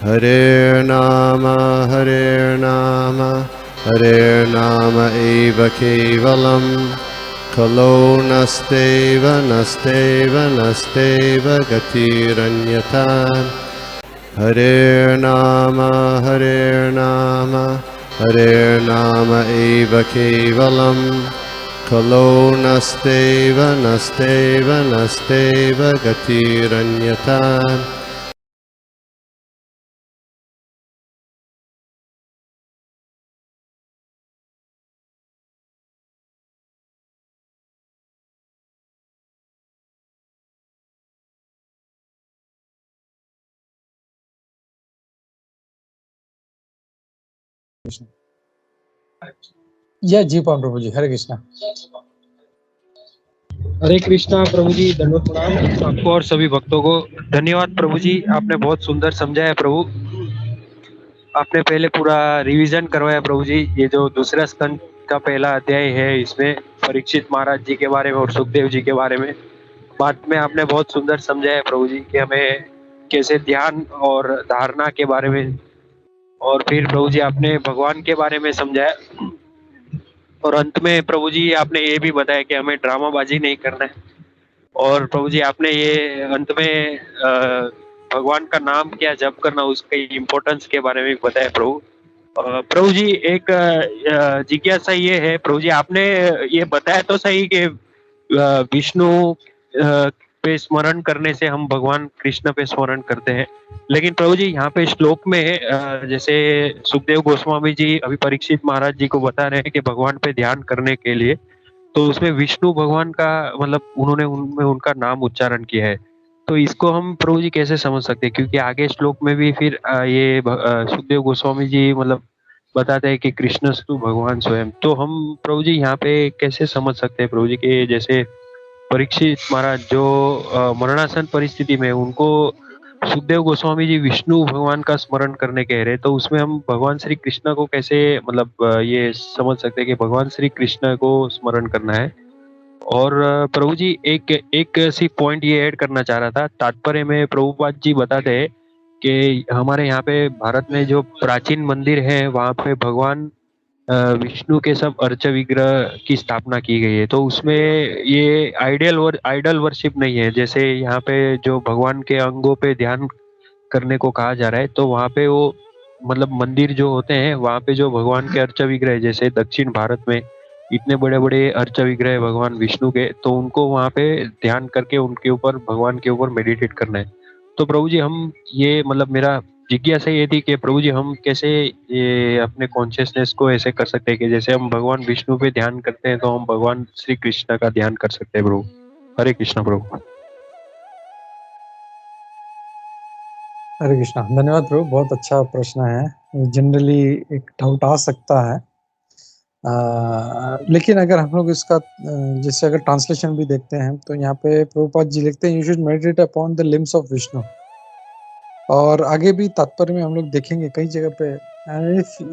Hare Nama Hare Nama eva kevalam Kalo nasteva nasteva nasteva gatiranyatan Hare Nama Hare Nama eva kevalam Kalo nasteva nasteva nasteva gatiranyatan या जी पान प्रभु जी, हरे कृष्णा। हरे कृष्णा प्रभु जी, दंडवत प्रणाम आपको और सभी भक्तों को। धन्यवाद प्रभु जी, आपने बहुत सुंदर समझाया प्रभु। आपने पहले पूरा रिवीजन करवाया प्रभु जी। ये जो दूसरा स्कंद का पहला अध्याय है, इसमें परीक्षित महाराज जी के बारे में और सुखदेव जी के बारे में बाद में आपने बहुत सुंदर समझाया प्रभु जी कि हमें कैसे ध्यान और धारणा के बारे में, और फिर प्रभु जी आपने भगवान के बारे में समझाया, और अंत में प्रभु जी आपने ये भी बताया कि हमें ड्रामाबाजी नहीं करना है। और प्रभु जी आपने ये अंत में भगवान का नाम क्या जप करना, उसके इम्पोर्टेंस के बारे में बताया प्रभु। प्रभु जी एक जिज्ञासा ये है प्रभु जी, आपने ये बताया तो सही कि विष्णु पे स्मरण करने से हम भगवान कृष्ण पे स्मरण करते हैं, लेकिन प्रभु जी यहाँ पे श्लोक में जैसे सुखदेव गोस्वामी जी अभी परीक्षित महाराज जी को बता रहे हैं कि भगवान पे ध्यान करने के लिए, तो उसमें विष्णु भगवान का मतलब उन्होंने उनमें उनका नाम उच्चारण किया है। तो इसको हम प्रभु जी कैसे समझ सकते हैं, क्योंकि आगे श्लोक में भी फिर ये सुखदेव गोस्वामी जी मतलब बताते हैं कि कृष्णस्तु भगवान स्वयं। तो हम प्रभु जी यहाँ पे कैसे समझ सकते हैं प्रभु जी के जैसे परीक्षित महाराज जो मरणासन परिस्थिति में उनको सुखदेव गोस्वामी जी विष्णु भगवान का स्मरण करने कह रहे, तो उसमें हम भगवान श्री कृष्ण को कैसे मतलब ये समझ सकते हैं कि भगवान श्री कृष्ण को स्मरण करना है। और प्रभु जी एक एक सी पॉइंट ये ऐड करना चाह रहा था। तात्पर्य में प्रभुपाद जी बताते हैं कि हमारे यहाँ पे भारत में जो प्राचीन मंदिर है वहाँ पे भगवान विष्णु के सब अर्च विग्रह की स्थापना की गई है। तो उसमें ये आइडल वर्शिप नहीं है, जैसे यहाँ पे जो भगवान के अंगों पे ध्यान करने को कहा जा रहा है, तो वहाँ पे वो मतलब मंदिर जो होते हैं वहाँ पे जो भगवान के अर्च विग्रह, जैसे दक्षिण भारत में इतने बड़े बड़े अर्च विग्रह भगवान विष्णु के, तो उनको वहाँ पे ध्यान करके उनके ऊपर भगवान के ऊपर मेडिटेट करना है। तो प्रभु जी हम ये मतलब मेरा जिज्ञासा ये थी कि प्रभु जी हम कैसे ये अपने कॉन्शियसनेस को ऐसे कर सकते हैं कि जैसे हम भगवान विष्णु पे ध्यान करते हैं तो हम भगवान श्री कृष्ण का ध्यान कर सकते हैं प्रभु। हरे कृष्ण प्रभु। हरे कृष्णा, धन्यवाद प्रभु, बहुत अच्छा प्रश्न है। जनरली एक डाउट आ सकता है, लेकिन अगर हम लोग इसका जैसे अगर ट्रांसलेशन भी देखते हैं तो यहाँ पे प्रभुपाद जी लिखते हैं, you should meditate upon the limbs of Vishnu. और आगे भी तात्पर्य में हम लोग देखेंगे कई जगह पे,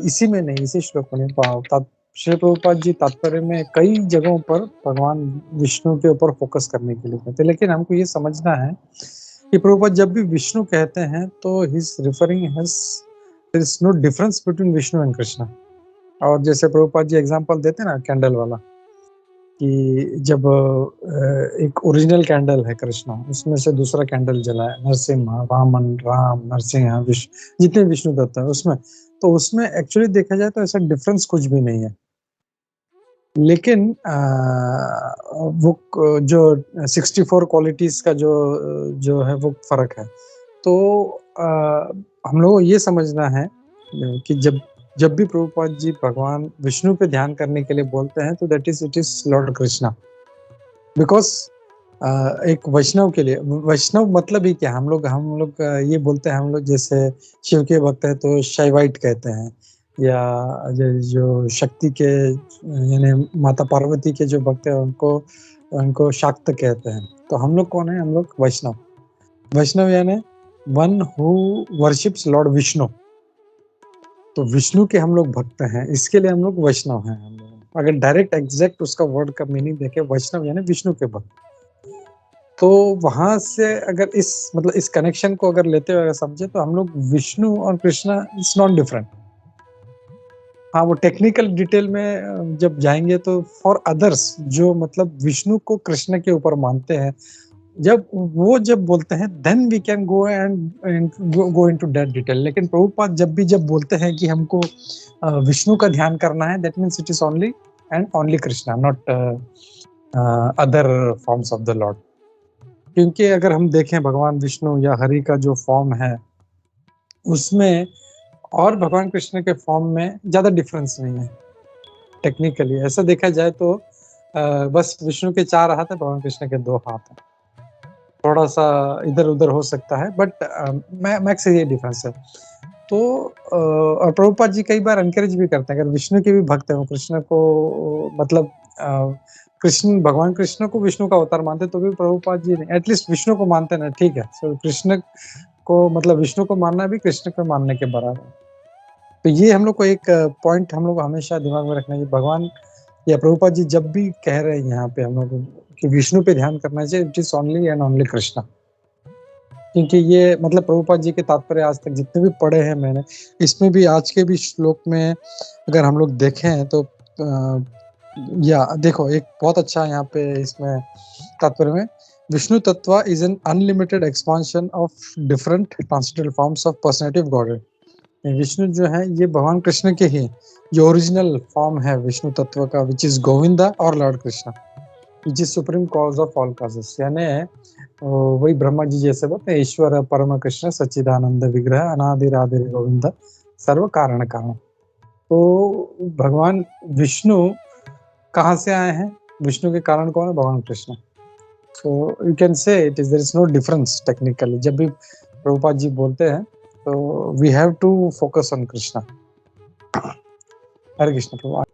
इसी में नहीं, इसी श्लोक में नहीं, श्री प्रभुपाद जी तात्पर्य में कई जगहों पर भगवान विष्णु के ऊपर फोकस करने के लिए कहते हैं। लेकिन हमको ये समझना है कि प्रभुपाद जब भी विष्णु कहते हैं तो he is referring there is no difference between Vishnu and Krishna. और जैसे प्रभुपाद जी एग्जांपल देते हैं ना कैंडल वाला, कि जब एक ओरिजिनल कैंडल है कृष्ण, उसमें से दूसरा कैंडल जलाए नरसिम्हा, वामन, राम, नरसिंह, विष्णु, जितने विष्णु दत्त है उसमें, तो उसमें एक्चुअली देखा जाए तो ऐसा डिफरेंस कुछ भी नहीं है। लेकिन वो जो 64 क्वालिटीज का जो है वो फर्क है। तो हम लोगों को ये समझना है कि जब भी प्रभुपाद जी भगवान विष्णु पे ध्यान करने के लिए बोलते हैं तो that is it is Lord Krishna. Because एक वैष्णव के लिए, वैष्णव मतलब ही क्या, हम लोग ये बोलते हैं, हम लोग जैसे शिव के भक्त है तो शैवाइट कहते हैं, या जो शक्ति के यानी माता पार्वती के जो भक्त है उनको शाक्त कहते हैं। तो हम लोग कौन है? हम लोग वैष्णव। वैष्णव यानी one who worships Lord Vishnu. तो विष्णु के हम लोग भक्त हैं, इसके लिए हम लोग वैष्णव हैं। हम लोग अगर डायरेक्ट एग्जैक्ट उसका वर्ड का मीनिंग देखें, वैष्णव यानी विष्णु के भक्त। तो वहाँ से अगर इस कनेक्शन को अगर लेते हुए अगर समझे तो हम लोग विष्णु और कृष्णा इट्स नॉट डिफरेंट। हाँ, वो टेक्निकल डिटेल में जब जाएँगे तो फॉर अदर्स जो मतलब विष्णु को कृष्ण के ऊपर मानते हैं, जब बोलते हैं then we can go and go into that detail. लेकिन प्रभुपाद जब बोलते हैं कि हमको विष्णु का ध्यान करना है, that means it is only and only Krishna, not other forms of the Lord. क्योंकि अगर हम देखें भगवान विष्णु या हरि का जो फॉर्म है, उसमें और भगवान कृष्ण के फॉर्म में ज़्यादा डिफरेंस नहीं है टेक्निकली। ऐसा देखा जाए तो बस विष्णु के 4 हाथ हैं, भगवान कृष्ण के 2 हाथ हैं। थोड़ा-सा इधर-उधर हो सकता है बट मैक्स ये डिफरेंस है। तो और प्रभुपाद जी कई बार एनकरेज भी करते हैं, अगर विष्णु के भी भक्त हैं, वो कृष्ण को मतलब भगवान कृष्ण को विष्णु का अवतार मानते तो भी प्रभुपाद जी नहीं, एटलीस्ट विष्णु को मानते ना, ठीक है। सो कृष्ण को मतलब विष्णु को मानना भी कृष्ण को मानने के बराबर है। तो ये हम लोग को एक पॉइंट हम लोग हमेशा दिमाग में रखना चाहिए। भगवान या प्रभुपाद जी जब भी कह रहे हैं यहाँ पे हम लोग कि विष्णु पे ध्यान करना चाहिए, it is only and only Krishna. क्योंकि ये मतलब प्रभुपाद जी के तात्पर्य आज तक जितने भी पढ़े हैं मैंने, इसमें भी आज के भी श्लोक में अगर हम लोग देखें तो या देखो एक बहुत अच्छा यहाँ पे इसमें तात्पर्य में, विष्णु तत्व is an unlimited expansion of different transcendental forms of personality of godhead. Vishnu जो है ये भगवान कृष्ण के ही जो ओरिजिनल फॉर्म है विष्णु तत्व का, विच इज गोविंदा और Lord Krishna, which is supreme cause of all causes. यानी वही ब्रह्मा जी जैसे बोलते हैं, ईश्वर परम कृष्ण सच्चिदानंद विग्रह अनादिर आदिर गोविंद सर्व कारण कारण। तो भगवान विष्णु कहाँ से आए हैं? विष्णु के कारण कौन है? भगवान Krishna. So you can say it is there is no difference technically. जब भी प्रभुपाद जी बोलते हैं तो we have to focus on Krishna. Hare Krishna Prabhu.